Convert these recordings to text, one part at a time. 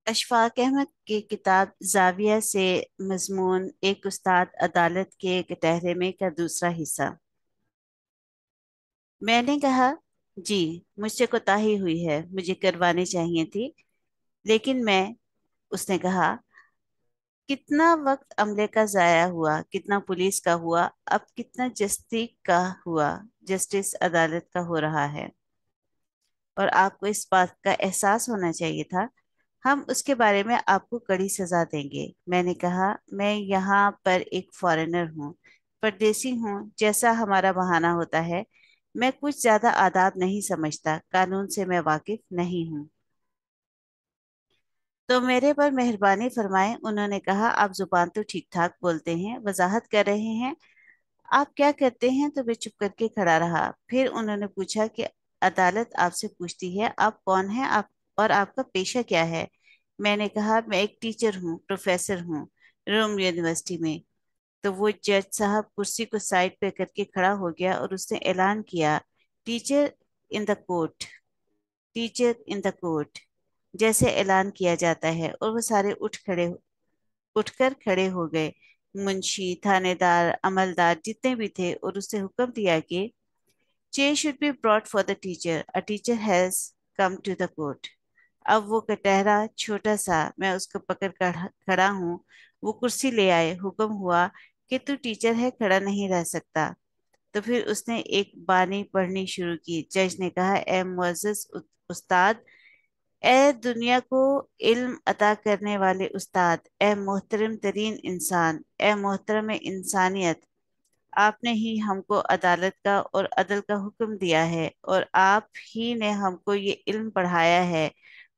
अशफाक अहमद की किताब जाविया से मजमून एक उस्ताद अदालत के कटहरे में का दूसरा हिस्सा। मैंने कहा, जी, मुझसे कोताही हुई है, मुझे करवानी चाहिए थी, लेकिन मैं। उसने कहा, कितना वक्त अमले का जाया हुआ, कितना पुलिस का हुआ, अब कितना जस्टिस अदालत का हो रहा है। और आपको इस बात का एहसास होना चाहिए था। हम उसके बारे में आपको कड़ी सजा देंगे। मैंने कहा, मैं यहाँ पर एक फॉरेनर हूँ, परदेसी हूँ, जैसा हमारा बहाना होता है। मैं कुछ ज्यादा आदाब नहीं समझता, कानून से मैं वाकिफ नहीं हूँ। तो मेरे पर मेहरबानी फरमाएं। उन्होंने कहा, आप जुबान तो ठीक ठाक बोलते हैं, वजाहत कर रहे हैं, आप क्या करते हैं? तो मैं चुप करके खड़ा रहा। फिर उन्होंने पूछा कि अदालत आपसे पूछती है, आप कौन हैं, आप और आपका पेशा क्या है? मैंने कहा, मैं एक टीचर हूँ, प्रोफेसर हूँ, रोम यूनिवर्सिटी में। तो वो जज साहब कुर्सी को साइड पे करके खड़ा हो गया और उसने ऐलान किया, teacher in the court, teacher in the court, जैसे ऐलान किया जाता है। और वो सारे उठकर खड़े हो गए, मुंशी, थानेदार, अमलदार, जितने भी थे, और उसने हुक्म दिया कि chair should be brought for the teacher, a teacher has come to the court. अब वो कटहरा छोटा सा, मैं उसको पकड़ कर खड़ा हूँ, वो कुर्सी ले आए। हुक्म हुआ कि तू टीचर है, खड़ा नहीं रह सकता। तो फिर उसने एक बानी पढ़नी शुरू की। जज ने कहा, ए मुअज़्ज़ज़ उस्ताद, ए दुनिया को इल्म अता करने वाले उस्ताद, ए मोहतरम तरीन इंसान, ए मोहतरम इंसानियत, आपने ही हमको अदालत का और अदल का हुक्म दिया है, और आप ही ने हमको ये इल्म पढ़ाया है,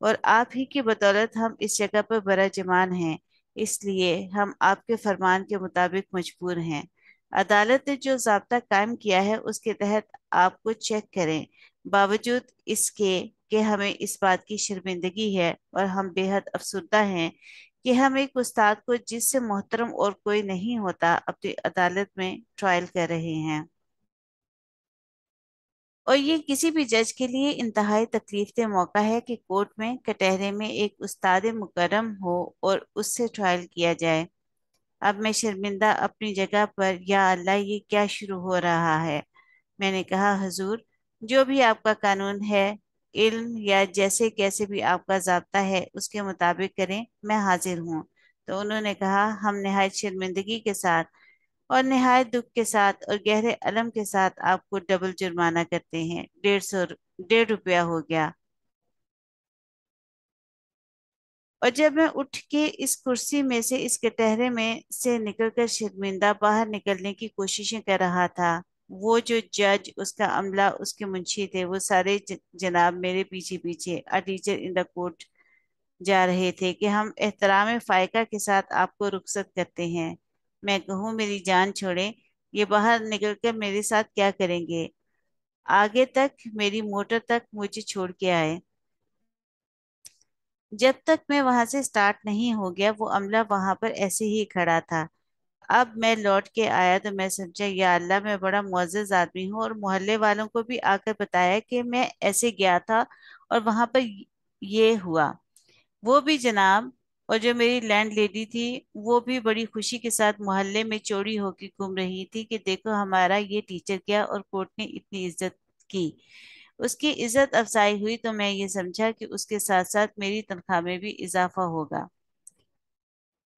और आप ही की बदौलत हम इस जगह पर बराजमान हैं। इसलिए हम आपके फरमान के मुताबिक मजबूर हैं। अदालत ने जो ज़ाब्ता कायम किया है उसके तहत आपको चेक करें। बावजूद इसके कि हमें इस बात की शर्मिंदगी है और हम बेहद अफसुर्दा हैं कि हम एक उस्ताद को, जिससे मोहतरम और कोई नहीं होता, अपनी अदालत में ट्रायल कर रहे हैं। और ये किसी भी जज के लिए इंतहाई तकलीफदेह मौका है कि कोर्ट में कटहरे में एक उस्ताद मुकर्रम हो और उससे ट्रायल किया जाए। अब मैं शर्मिंदा अपनी जगह पर, या अल्लाह, ये क्या शुरू हो रहा है? मैंने कहा, हुजूर, जो भी आपका कानून है, इल्म या जैसे कैसे भी आपका ज़ाब्ता है, उसके मुताबिक करें, मैं हाजिर हूँ। तो उन्होंने कहा, हम निहायत शर्मिंदगी के साथ और निहायत दुख के साथ और गहरे अलम के साथ आपको डबल जुर्माना करते हैं। 150 रुपया हो गया। और जब मैं उठ के इस कुर्सी में से, इस कटहरे में से निकलकर शर्मिंदा बाहर निकलने की कोशिशें कर रहा था, वो जो जज, उसका अमला, उसके मुंशी थे, वो सारे जनाब मेरे पीछे पीछे, a teacher in the court, जा रहे थे कि हम एहतराम फायका के साथ आपको रुखसत करते हैं। मैं कहूँ, मेरी जान छोड़ें, ये बाहर निकलकर मेरे साथ क्या करेंगे? आगे तक, मेरी मोटर तक मुझे छोड़ के आए। जब तक मैं वहां से स्टार्ट नहीं हो गया, वो अमला वहां पर ऐसे ही खड़ा था। अब मैं लौट के आया तो मैं समझा, या अल्लाह, मैं बड़ा मुअज्जज आदमी हूँ, और मोहल्ले वालों को भी आकर बताया कि मैं ऐसे गया था और वहां पर ये हुआ। वो भी जनाब, और जो मेरी लैंड लेडी थी, वो भी बड़ी खुशी के साथ मोहल्ले में चौड़ी होकर घूम रही थी कि देखो हमारा ये टीचर क्या, और कोर्ट ने इतनी इज्जत की। उसकी इज्जत अफजाई हुई तो मैं ये समझा कि उसके साथ साथ मेरी तनख्वाह में भी इजाफा होगा।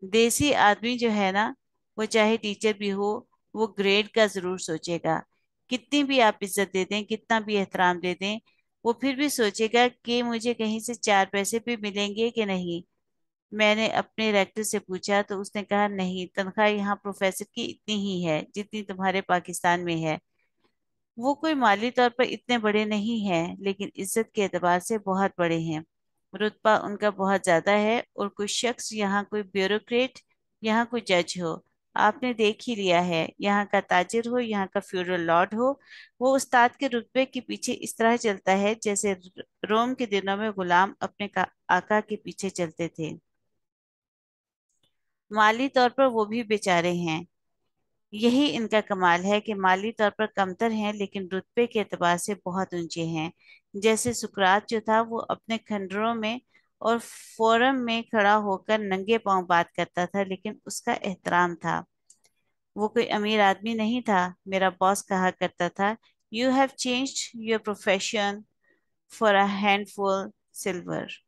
देसी आदमी जो है ना, वो चाहे टीचर भी हो, वो ग्रेड का जरूर सोचेगा। कितनी भी आप इज्जत दे दें, कितना भी एहतराम दे दें, वो फिर भी सोचेगा कि मुझे कहीं से चार पैसे भी मिलेंगे कि नहीं। मैंने अपने रेक्टर से पूछा तो उसने कहा, नहीं, तनख्वाह यहाँ प्रोफेसर की इतनी ही है जितनी तुम्हारे पाकिस्तान में है। वो कोई माली तौर पर इतने बड़े नहीं हैं, लेकिन इज्जत के एतबार से बहुत बड़े हैं। रुतबा उनका बहुत ज्यादा है, और कोई शख्स, यहाँ कोई ब्यूरोक्रेट, यहाँ कोई जज हो, आपने देख ही लिया है, यहाँ का ताजिर हो, यहाँ का फ्यूडल लॉर्ड हो, वो उस्ताद के रुतबे के पीछे इस तरह चलता है जैसे रोम के दिनों में गुलाम अपने आका के पीछे चलते थे। माली तौर पर वो भी बेचारे हैं। यही इनका कमाल है कि माली तौर पर कमतर हैं, लेकिन रुतबे के एतबार से बहुत ऊंचे हैं। जैसे सुकरात जो था, वो अपने खंडरों में और फोरम में खड़ा होकर नंगे पांव बात करता था, लेकिन उसका एहतराम था। वो कोई अमीर आदमी नहीं था। मेरा बॉस कहा करता था, you have changed your profession for a handful silver.